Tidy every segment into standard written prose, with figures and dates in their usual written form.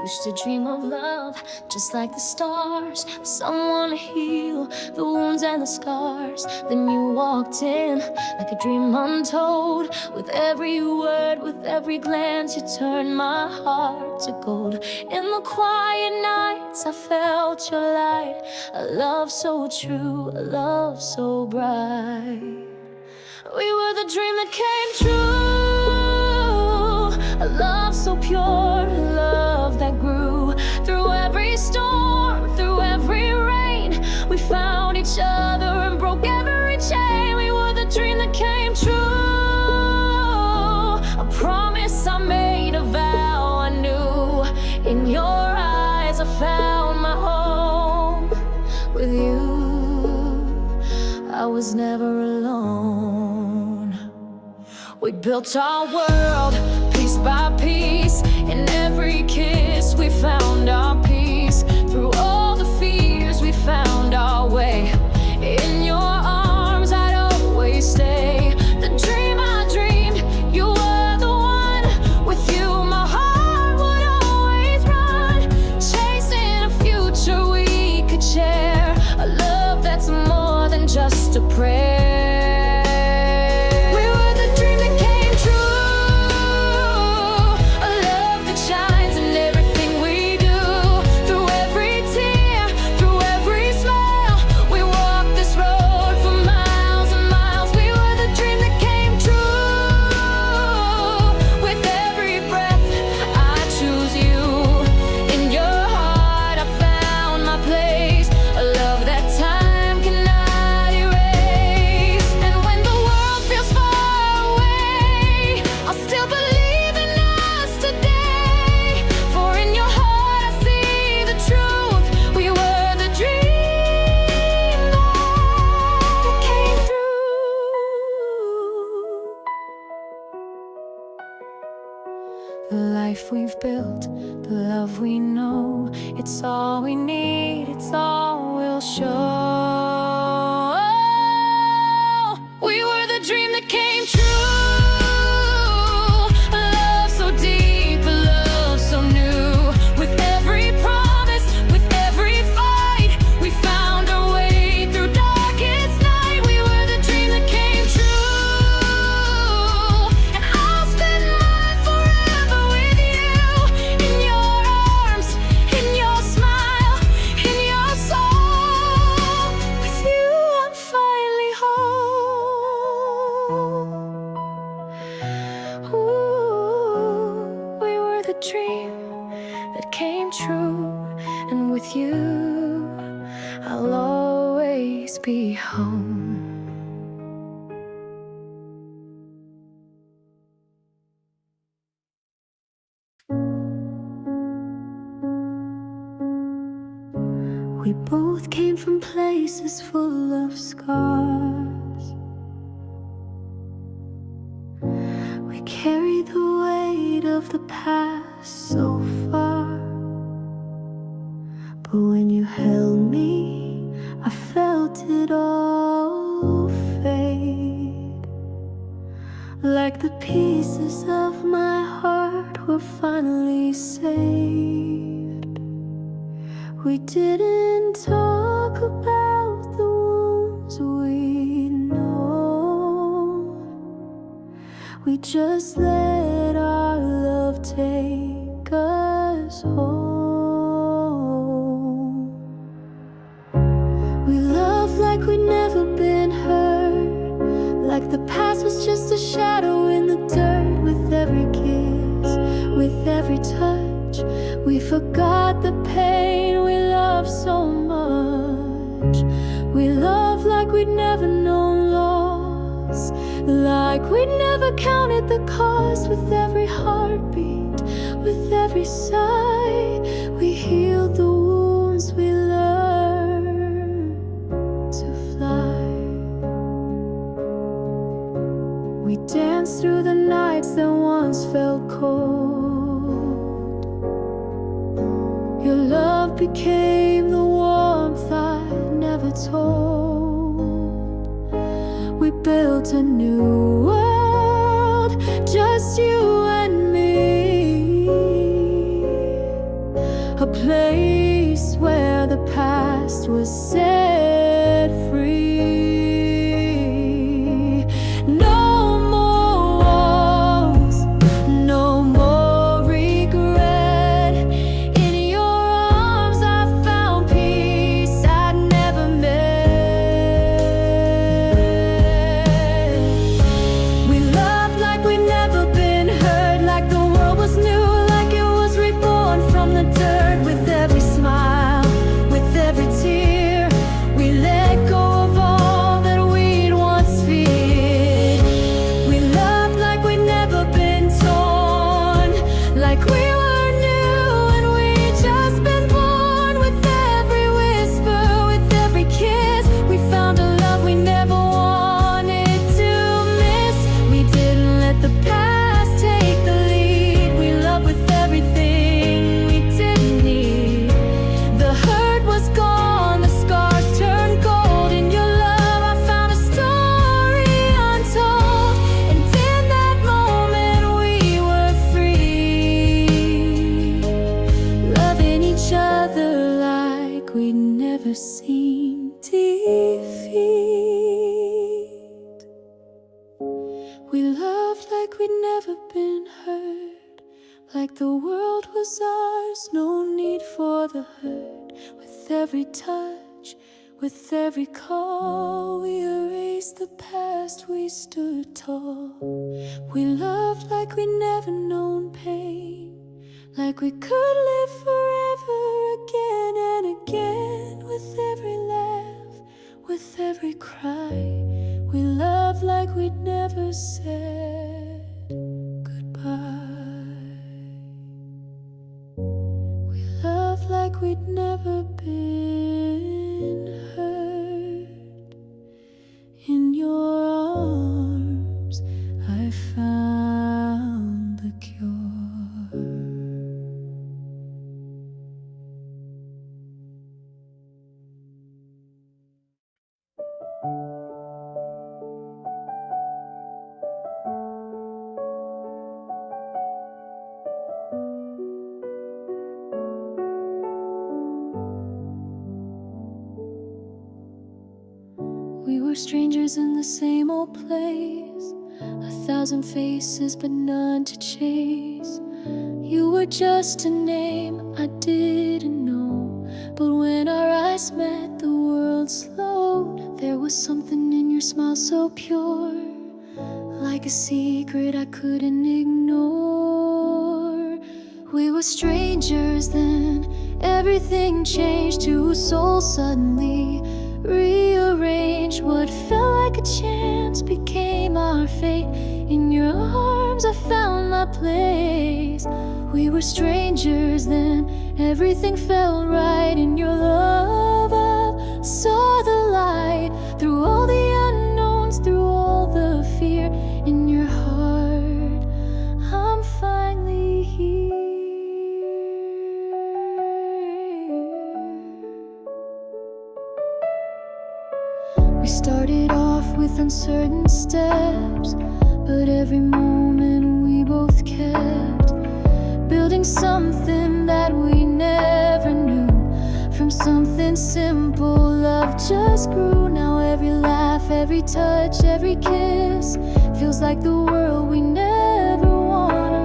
Used to dream of love, just like the stars, someone to heal the wounds and the scars. Then you walked in like a dream untold. With every word, with every glance, you turned my heart to gold. In the quiet nights, I felt your light. A love so true, a love so bright. We were the dream that came true. A love so pure, a love that grew. Through every storm, through every rain, we found each other and broke every chain. We were the dream that came true. A promise I made, a vow I knew. In your eyes I found my home. With you I was never alone. We built our world piece by piece. In every kiss we found our peace. Through all the fears we found our way. In your arms I'd always stay. The dream I dreamed, you were the one. With you my heart would always run. Chasing a future we could share. A love that's more than just a prayer. The life we've built, the love we know, it's all we need, it's all we'll show. We were the dream that came true. A love so deep, a love so new. With every promise, with every fight, we found our way through darkest night. We were the dream that came true. And I'll spend mine forever with you. In your arms, in your smile, in your soul. With you I'm finally whole. Ooh, we were the dream that came true. And with you I'll always be home. We both came from places full of scars. We carry the weight of the past so far. But when you held me, I felt it all fade. Like the pieces of my heart were finally saved. We didn't talk about the wounds we know. We just let our love take us home. We loved like we'd never been hurt. Like the past was just a shadow in the dirt. With every kiss, with every touch, we forgot the pain we loved so much. We loved like we'd never known loss. Like we'd never counted the cost. With every heartbeat, with every sigh, we healed the wounds we learned to fly. We danced through the nights that once felt cold. Your love became the warmth I never told. We built a new world, just you and me. like we'd never been hurt, like the world was ours, no need for the hurt. With every touch, with every call, we erased the past, we stood tall. We loved like we'd never known pain, like we could live forever again and again. With every laugh, with every cry, we loved like we'd never said goodbye. We loved like we'd never been hurt. In your arms I found the cure. We were strangers in the same old place, 1,000 faces but none to chase. You were just a name I didn't know, but when our eyes met the world slowed. There was something in your smile so pure, like a secret I couldn't ignore. We were strangers then, everything changed. Two souls suddenly rearranged. What felt like a chance became our fate. In your arms I found my place. We were strangers then, everything felt right. In your love I saw the light. Through all the unknowns, through all the fear, in your heart I'm finally here. We started off with uncertain steps, but every moment we both kept building something that we never knew. From something simple, love just grew. Now every laugh, every touch, every kiss feels like the world we never wanna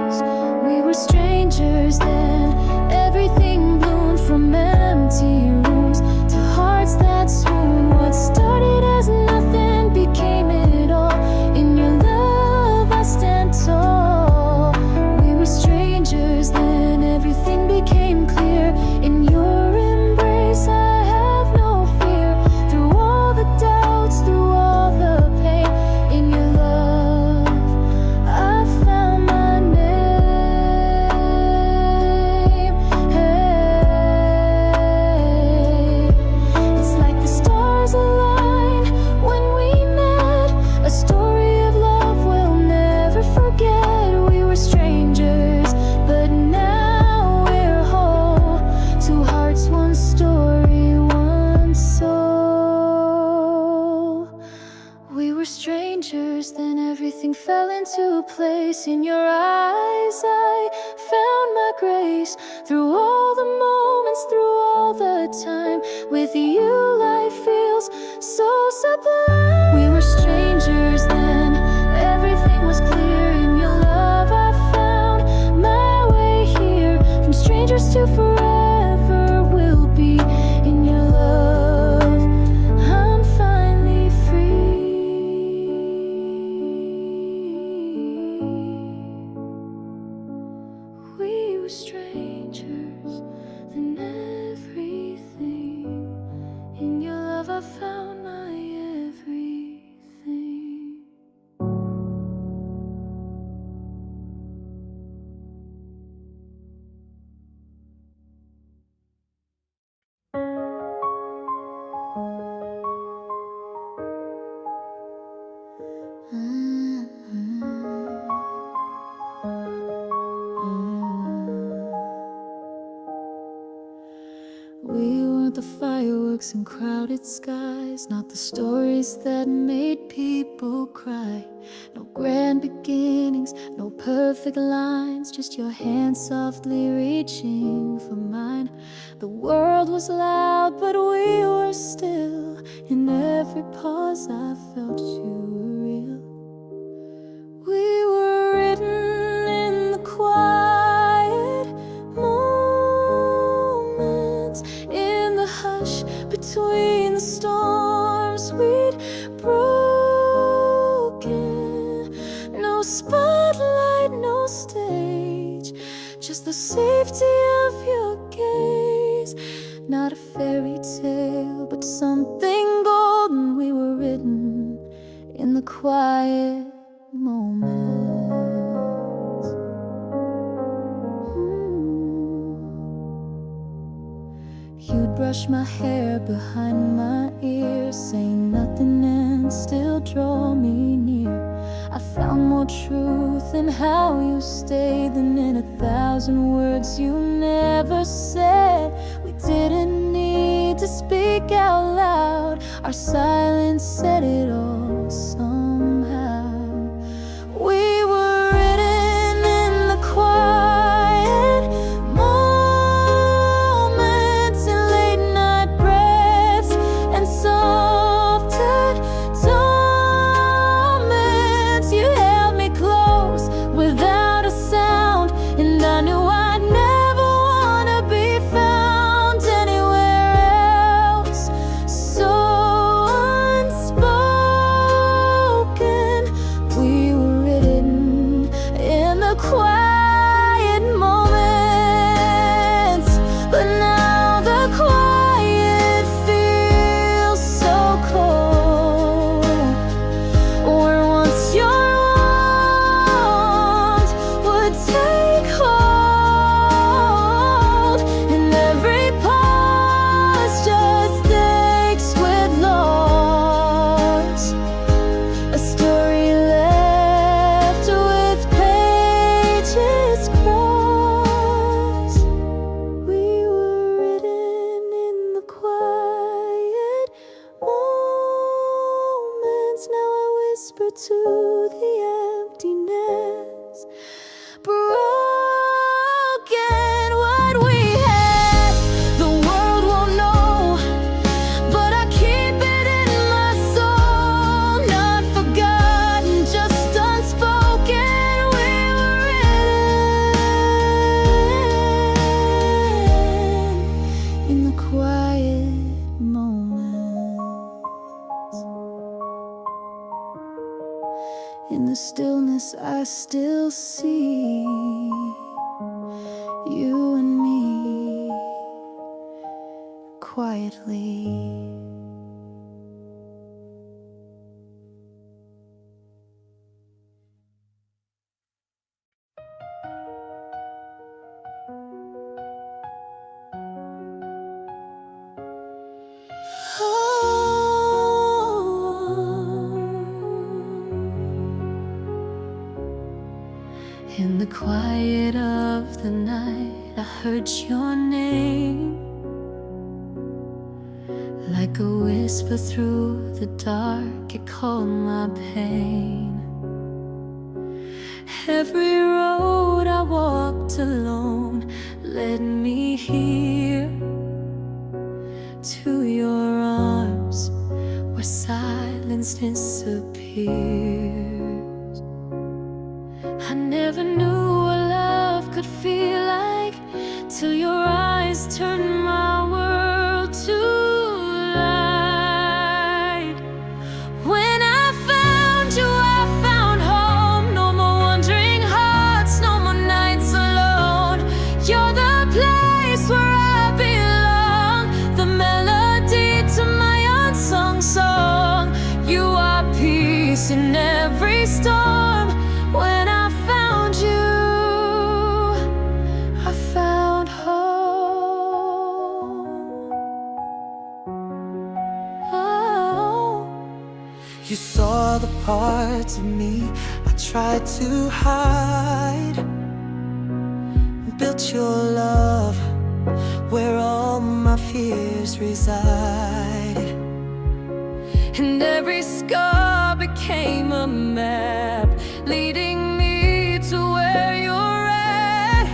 miss. We were strangers then, everything bloomed. From empty rooms to hearts that swoon. What started as nothing became it all. In your love I stand tall. We were strangers then, everything became clear. In your embrace I have no fear. Through all the doubts, through all the pain, in your love I found my name. Hey, it's like the stars aligned when we met, a story of love we'll never forget. We were strangers, but now we're whole. Two hearts, one story, one soul. We were strangers, then everything fell into place. In your eyes I found my grace. Through all the moments, through all the time, with you life feels so sublime. We were strangers then, everything was clear. In your love I found my way here. From strangers to forever we'll be. In your love I'm finally free. We were strangers, then everything. In your love I found my everything. We weren't the fireworks and crowded skies, not the stories that made people cry. No grand beginnings, no perfect lines, just your hand softly reaching for mine. The world was loud, but we were still. In every pause I felt you heartbeat broken. No spotlight, no stage, just the safety of your gaze. Not a fairy tale, but something golden. We were written in the quiet moments. You'd brush my hair behind my ears, say nothing and still draw me near. I found more truth in how you stayed than in 1,000 words you never said. We didn't need to speak out loud, our silence said it all somehow. We were written in the quiet moments, in late night breaths and soft torments. You held me close without a sound, and I knew I'd never wanna be found anywhere else. So unspoken, we were written in the quiet moments. But now the quiet feels so cold, where once your warmth would take hold, and every pause just aches with loss. A story left with pages crossed. We were written in the quiet moments. Now I whisper to the emptiness. Broken, what we had, the world won't know, but I keep it in my soul. Not forgotten, just unspoken. We were written in the quiet moments. In the stillness I still see you and me quietly. In the quiet of the night, I heard your name, like a whisper through the dark. It called my pain. Every road I walked alone led me here to your arms, where silence disappears. I never knew what love could feel like, till your eyes turned my world to light. When I found you, I found home. No more wandering hearts, no more nights alone. You're the place where I belong, the melody to my unsung song. You are peace in every storm. When I found you, I found home. Oh. You saw the parts of me I tried to hide, built your love where all my fears reside. And every scar became a map, leading me to where you're at.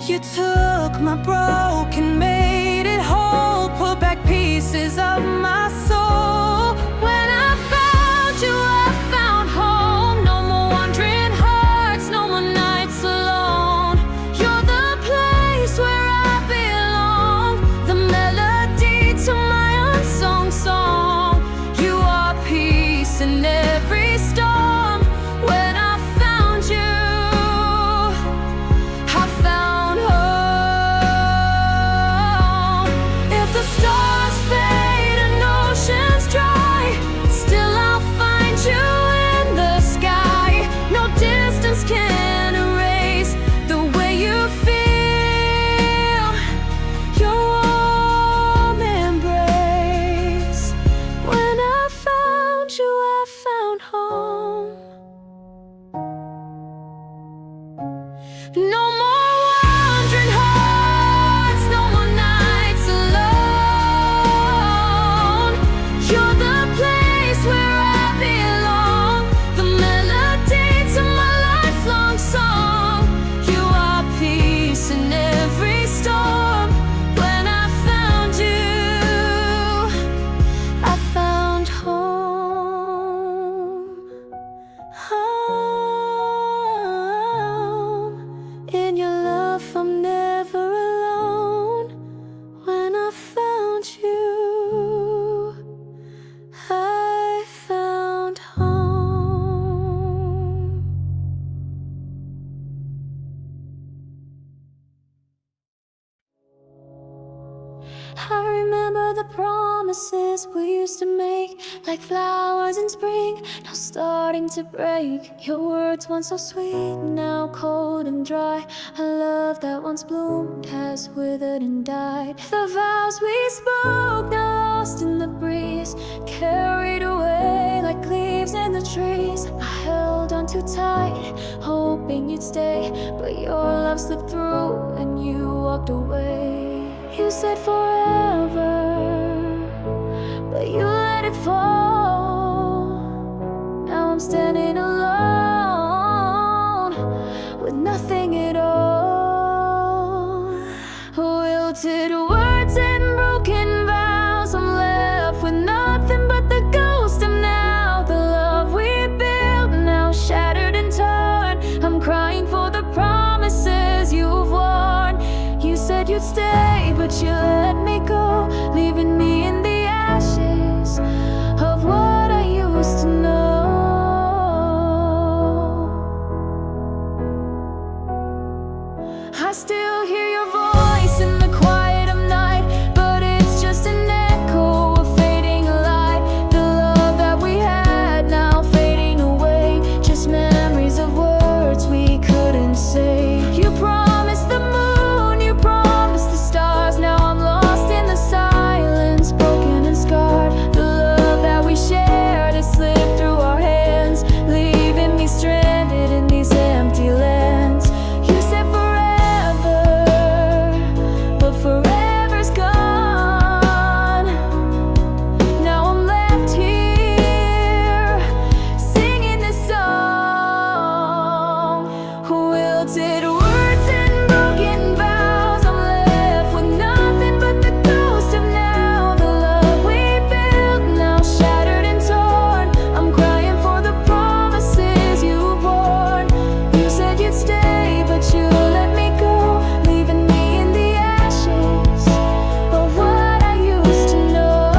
You took my broken, made it whole, put back pieces of my soul. When I found you, I found home. No more wandering hearts, no more nights alone. You're the place where I belong, the melody to my unsung song. You are promises we used to make, like flowers in spring, now starting to break. Your words once so sweet, now cold and dry. A love that once bloomed has withered and died. The vows we spoke, now lost in the breeze, carried away like leaves in the trees. I held on too tight, hoping you'd stay, but your love slipped through and you walked away. You said forever, but you let it fall. Now I'm standing alone with nothing at all. Wilted words and broken vows, I'm left with nothing but the ghost of now. The love we built, now shattered and torn. I'm crying for the promises you've worn. You said you'd stay, but you let me go, leaving me in the ashes of what I used to know. I still hear your voice in the quiet of night, but it's just an echo of fading light. The love that we had now fading away, just memories of words we couldn't say. You promised the moon, you promised the stars. Now I'm lost in the silence, broken and scarred. The love that we shared has slipped through our hands, leaving me stranded in these empty lands. You said forever, but forever's gone. Now I'm left here singing this song. Wilted words and broken vows, I'm left with nothing but the ghost of now. The love we built, now shattered and torn. I'm crying for the promises you've worn. You said you'd stay, but you let me go, leaving me in the ashes of what I used to know.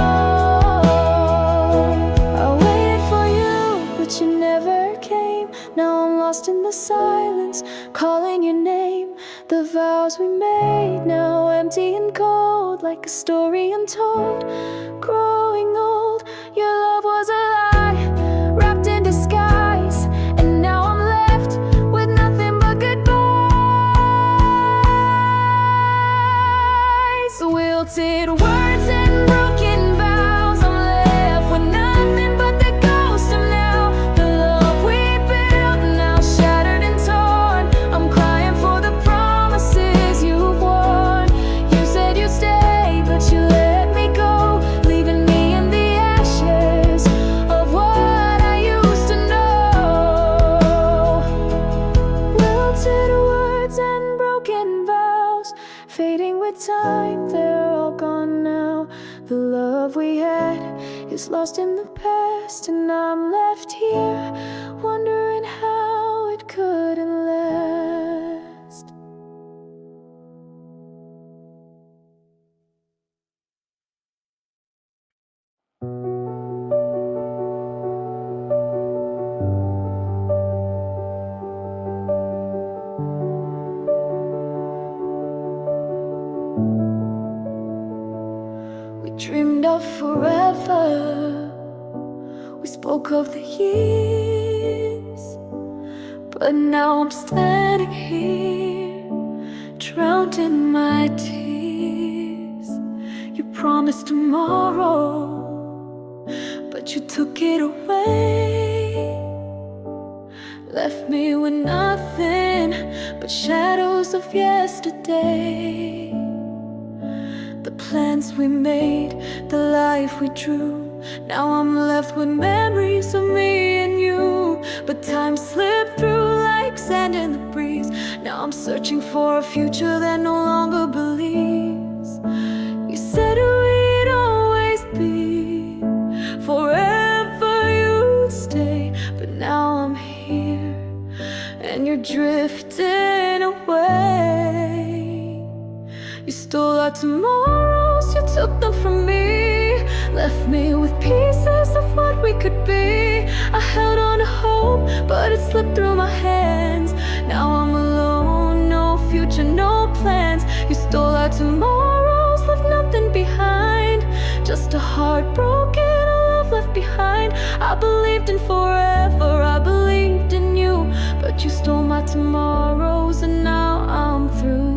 I waited for you, but you never came. Now I'm lost in the silence, calling your name. The vows we made, now empty and cold, like a story untold, growing old. Your love was a lie, wrapped in disguise, and now I'm left with nothing but goodbyes. Wilted words and broken vows, I'm left with nothing but the ghost of now. The love we built, now shattered and torn. I'm crying for the promises you've worn. You said you'd stay, but you let me go, leaving me in the ashes of what I used to know. Wilted words and broken vows, fading with time, they're all gone now. The love we had is lost in the past, and I'm left here wondering how it couldn't last. We dreamed of forever, we spoke of the years, but now I'm standing here, drowned in my tears. You promised tomorrow, but you took it away, left me with nothing but shadows of yesterday. The plans we made, the life we drew, now I'm left with memories of me and you. But time slipped through like sand in the breeze. Now I'm searching for a future that no longer believes. You said we'd always be, forever you'd stay, but now I'm here and you're drifting away. You stole our tomorrows, you took them from me, left me with pieces of what we could be. I held on to hope, but it slipped through my hands. Now I'm alone, no future, no plans. You stole our tomorrows, left nothing behind, just a heartbroken, a love left behind. I believed in forever, I believed in you, but you stole my tomorrows and now I'm through.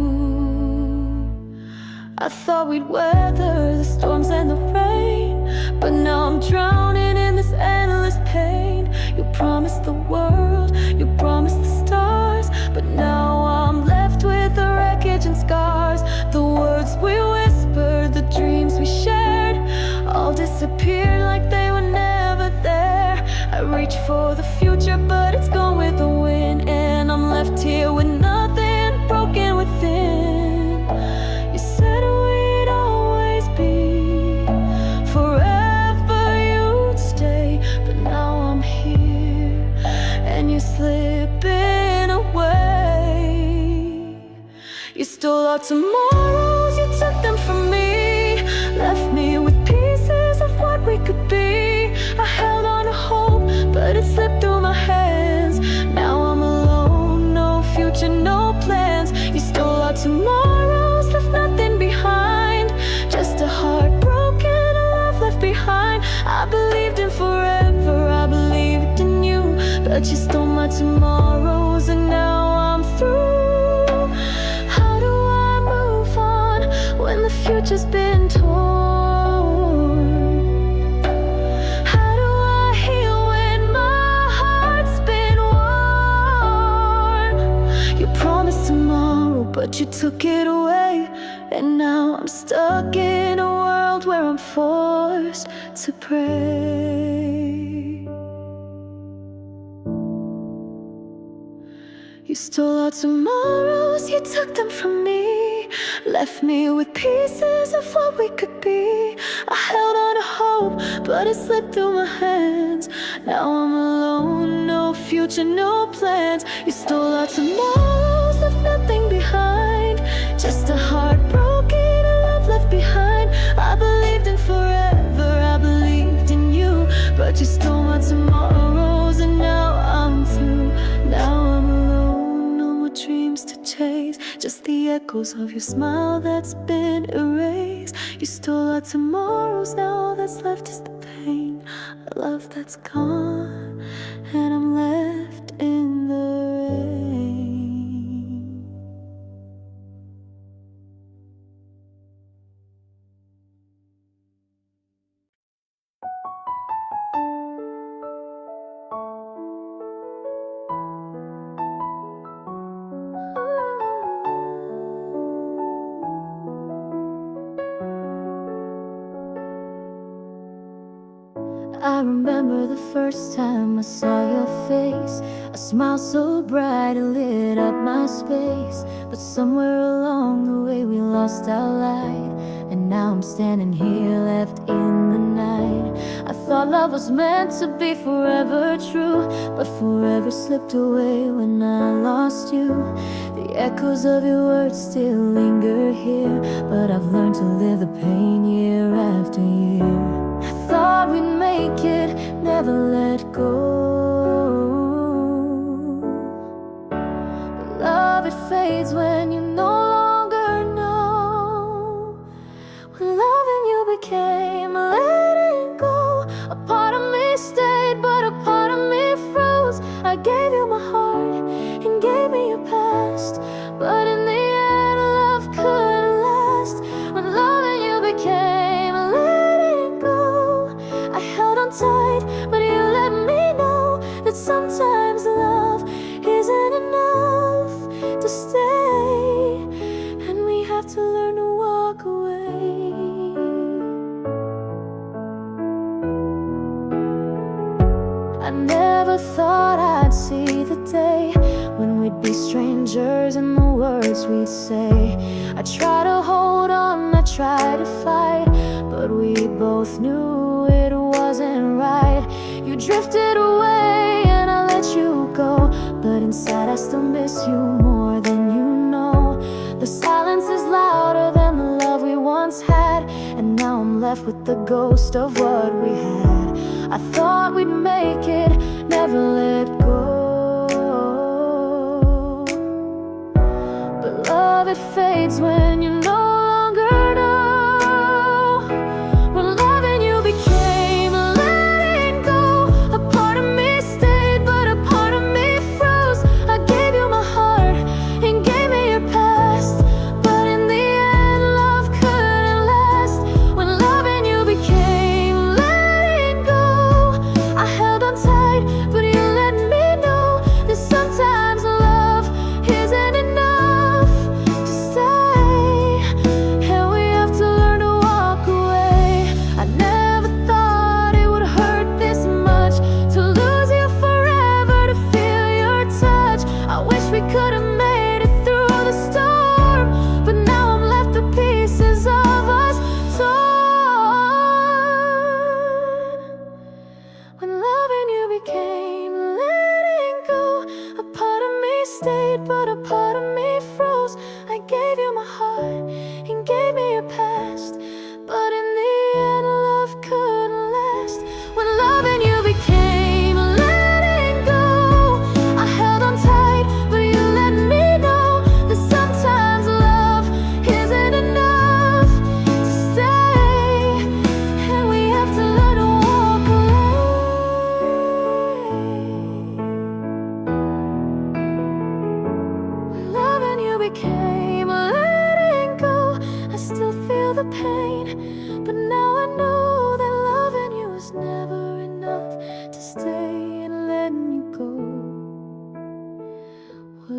I thought we'd weather the storms and the rain, but now I'm drowning in this endless pain. You promised the world, you promised the stars, but now I'm left with the wreckage and scars. The words we whispered, the dreams we shared, all disappeared like they were never there. I reach for the future, but it's gone with the wind, and I'm left here with nothing, broken within. You said we'd always be, forever you'd stay, but now I'm here, and you're slipping away. You stole our tomorrows, you took them from me, left me with pieces of what we could be. I held on to hope, but it slipped through my hands. Now I'm alone, no future, no plans. You stole our tomorrows, left nothing behind, just a heart broken, a love left behind. I believed in forever, I believed in you, but you stole my tomorrows and now I'm through. How do I move on when the future's been torn? How do I heal when my heart's been worn? You promised tomorrow, but you took it away, and now I'm stuck in a world where I'm forced to pray. You stole our tomorrows, you took them from me, left me with pieces of what we could be. I held on to hope, but it slipped through my hands. Now I'm alone, no future, no plans. You stole our tomorrows, left nothing behind, just a heart broken, a love left behind. I believed in forever, I believed in you, but you stole my tomorrows and now I'm through. Now I'm alone, no more dreams to chase, just the echoes of your smile that's been erased. You stole our tomorrows, now all that's left is the pain, a love that's gone, and I'm left in the rain. I remember the first time I saw your face, a smile so bright it lit up my space. But somewhere along the way we lost our light, and now I'm standing here left in the night. I thought love was meant to be forever true, but forever slipped away when I lost you. The echoes of your words still linger here, but I've learned to live the pain year after year. I thought we'd make it, never let go, but love, it fades when you no longer know. When loving you became letting go, a part of me stayed, but a part of me froze. I gave you my heart and gave me your past, but in the end love couldn't last. When loving you became letting go, I held on tight, but you let me know that sometimes love isn't enough to stay, and we have to learn to walk away. I never thought I'd see the day when we'd be strangers in the words we'd say. I tried to hold on, I tried to fight, but we both knew it wasn't right. You drifted away and I let you go, but inside I still miss you more than you know. The silence is louder than the love we once had, and now I'm left with the ghost of what we had. I thought we'd make it, never let go, but love, it fades when you no longer know. When loving you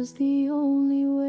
was the only way.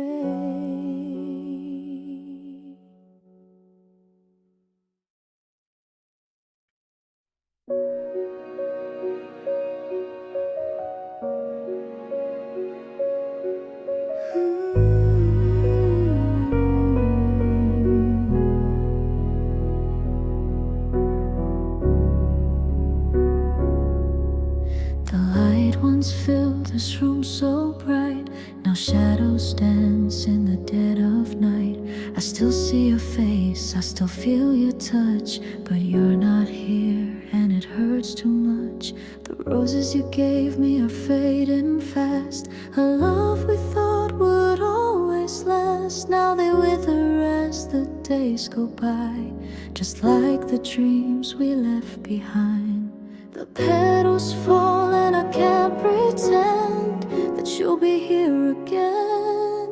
The light once filled this room so bright. Now shadows dance in the dead of night. I still see your face, I still feel your touch, but you're not here and it hurts too much. The roses you gave me are fading fast. A love we thought would always last. Now they wither as the days go by, just like the dreams we left behind. The petals fall and I can't pretend that you'll be here again.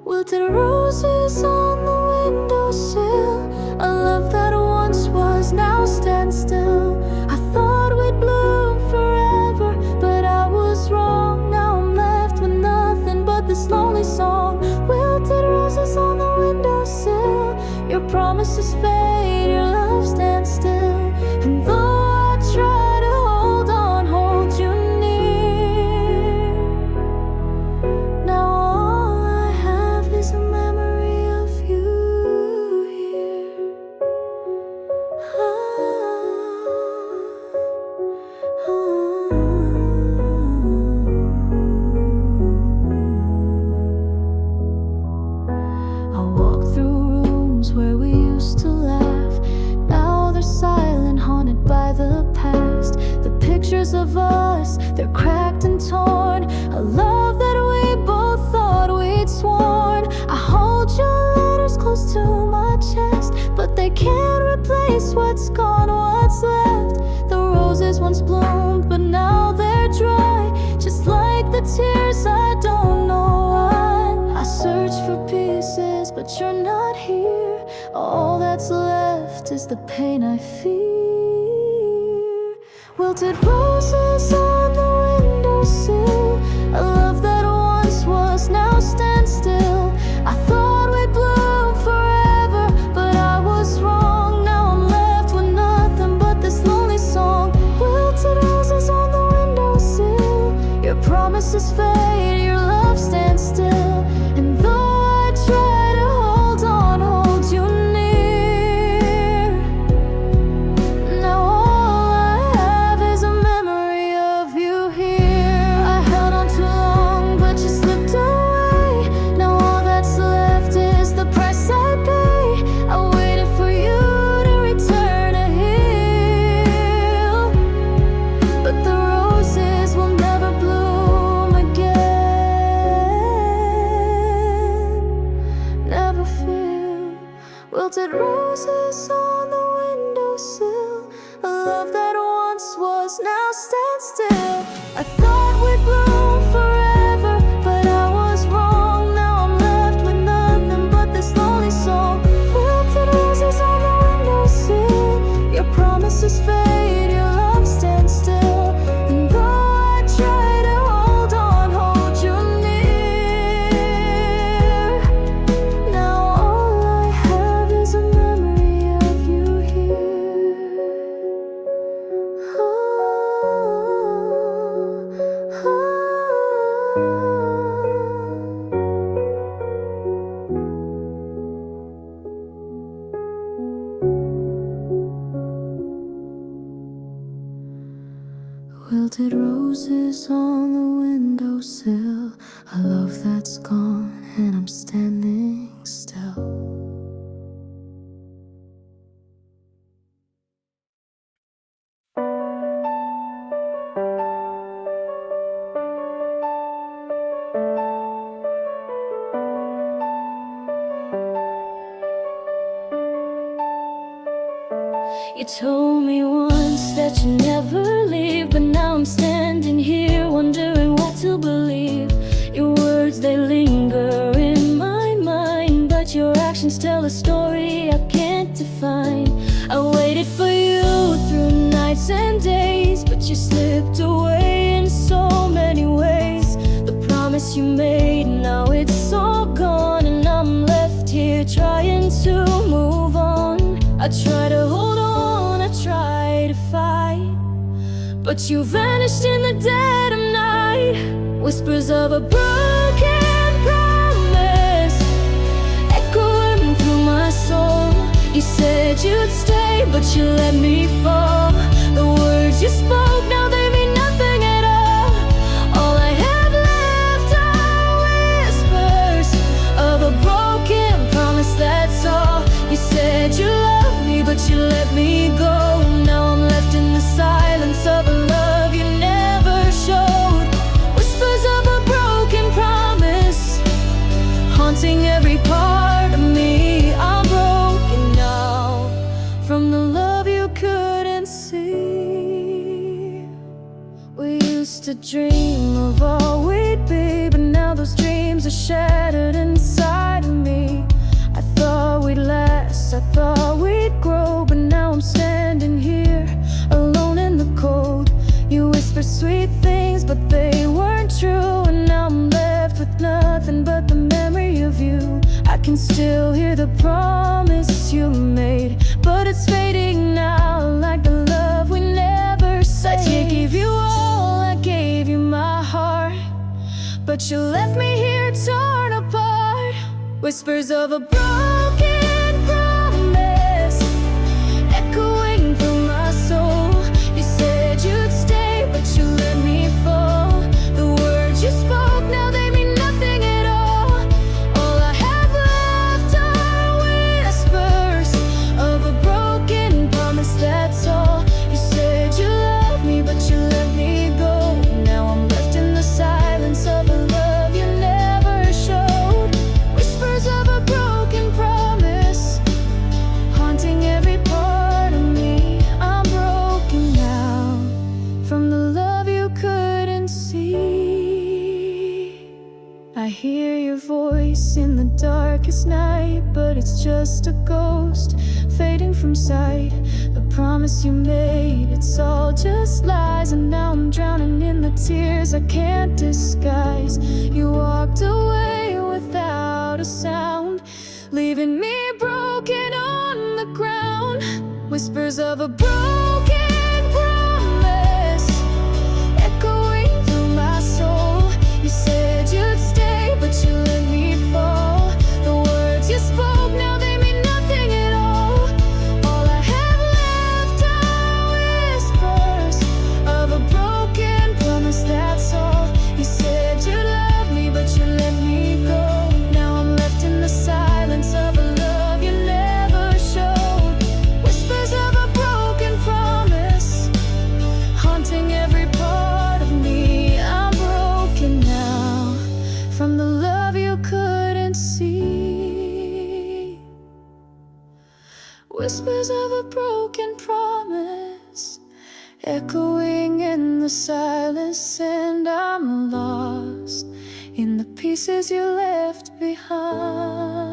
Wilted roses on the windowsill. A love that once was now stands still. I thought we'd bloom forever, but I was wrong. Now I'm left with nothing but this lonely song. Wilted roses on the windowsill. Your promises fade, your love stands still. And though I try where we used to laugh, now they're silent, haunted by the past. The pictures of us, they're cracked and torn. A love that we both thought we'd sworn. I hold your letters close to my chest, but they can't replace what's gone, what's left. The roses once bloomed, but now they're dry, just like the tears, I don't know why. I search for pieces, but you're not here. All that's left is the pain I fear. Wilted roses on the windowsill. A love that once was now stands still. I thought we'd bloom forever, but I was wrong. Now I'm left with nothing but this lonely song. Wilted roses on the windowsill. Your promises fade, your love stands still. And though I try to hold on, hold you near, now all I have is a memory of you here. I held on too long, but you slipped away. Now all that's left is the price I pay. I waited for you to return to heal, but the roses will never bloom again. Never fear. Wilted roses on the windowsill. A love that once was now stands still. I thought we'd bloom forever, but I was wrong. Now I'm left with nothing but this lonely song. Wilted roses on the windowsill. Your promises fade, your love stands still. And though I try to hold on, hold you near, now all I have is a memory of you here. Wilted roses on the windowsill. A love that's gone and I'm standing still. You told me once that you never leave, but now I'm standing here wondering what to believe. Your words, they linger in my mind, but your actions tell a story I can't define. I waited for you through nights and days, but you slipped away in so many ways. The promise you made, now I try to hold on, I try to fight, but you vanished in the dead of night. Whispers of a broken promise echoing through my soul. You said you'd stay, but you let me fall. The words you spoke, now they mean nothing at all. All I have left are whispers of a broken promise, that's all. You said you loved me, but you let me go. Now I'm left in the silence of a love you never showed. Whispers of a broken promise haunting every part of me. I'm broken now from the love you couldn't see. We used to dream of all we'd be, but now those dreams are shattered inside of me. I thought we'd last, I thought we'd grow, but now I'm standing here alone in the cold. You whispered sweet things, but they weren't true, and now I'm left with nothing but the memory of you. I can still hear the promise you made, but it's fading now like the love we never said. I gave you all, I gave you my heart, but you left me here torn apart. Whispers of a broken promise echoing through my soul. You said you'd stay, but you let me fall. The words you spoke, now they mean nothing at all. All I have left are whispers of a broken promise, that's all. You said you loved me, but you let me go. Now I'm left in the silence of a love you never showed. Whispers of a broken promise haunting every part of me. I'm broken now from the love you couldn't see. I hear your voice in the darkest night, but it's just a ghost fading from sight. The promise you made, it's all just lies, and now I'm drowning in the tears I can't disguise. You walked away without a sound, leaving me broken on the ground. Whispers of a broken promise echoing through my soul. You said you'd stay, but you let me fall. The words you spoke, now they mean nothing at all. All I have left are whispers of a broken promise, that's all. You said you loved me, but you let me go. Now I'm left in the silence of a love you never showed. Whispers of a broken promise haunting every part of me. I'm broken now from the love you couldn't see. Whispers of a broken promise echoing in the silence, and I'm lost in the pieces you left behind.